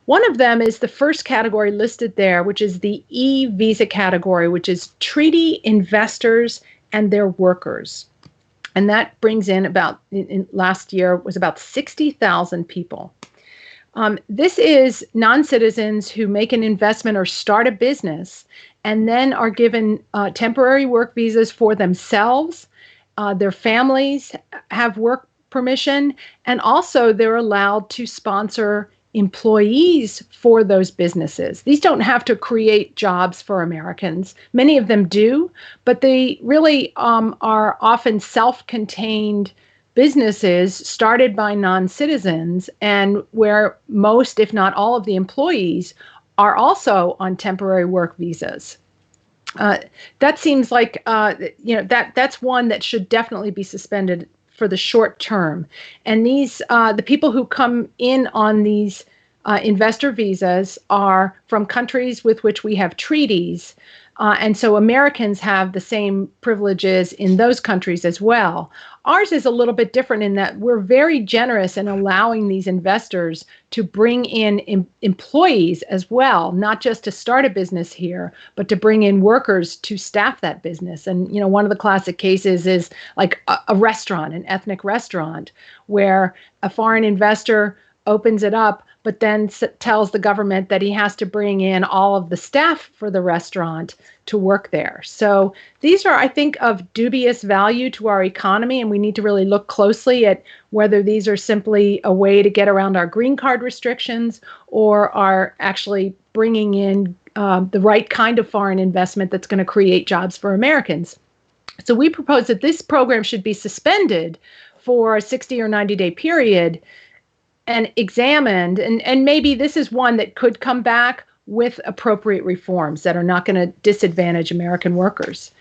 One of them is the first category listed there, which is the e-visa category, which is treaty investors and their workers. And that brings in last year was about 60,000 people. This is non-citizens who make an investment or start a business and then are given temporary work visas for themselves. Their families have work permission, and also they're allowed to sponsor employees for those businesses. These don't have to create jobs for Americans. Many of them do, but they really are often self-contained businesses started by non-citizens, and where most, if not all, of the employees are also on temporary work visas. That seems like that's one that should definitely be suspended for the short term. And the people who come in on these investor visas are from countries with which we have treaties. And so Americans have the same privileges in those countries as well. Ours is a little bit different in that we're very generous in allowing these investors to bring in employees as well, not just to start a business here, but to bring in workers to staff that business. And, one of the classic cases is like a restaurant, an ethnic restaurant, where a foreign investor opens it up, but then tells the government that he has to bring in all of the staff for the restaurant to work there. So these are, I think, of dubious value to our economy, and we need to really look closely at whether these are simply a way to get around our green card restrictions or are actually bringing in the right kind of foreign investment that's going to create jobs for Americans. So we propose that this program should be suspended for a 60 or 90-day period and examined, and maybe this is one that could come back with appropriate reforms that are not going to disadvantage American workers.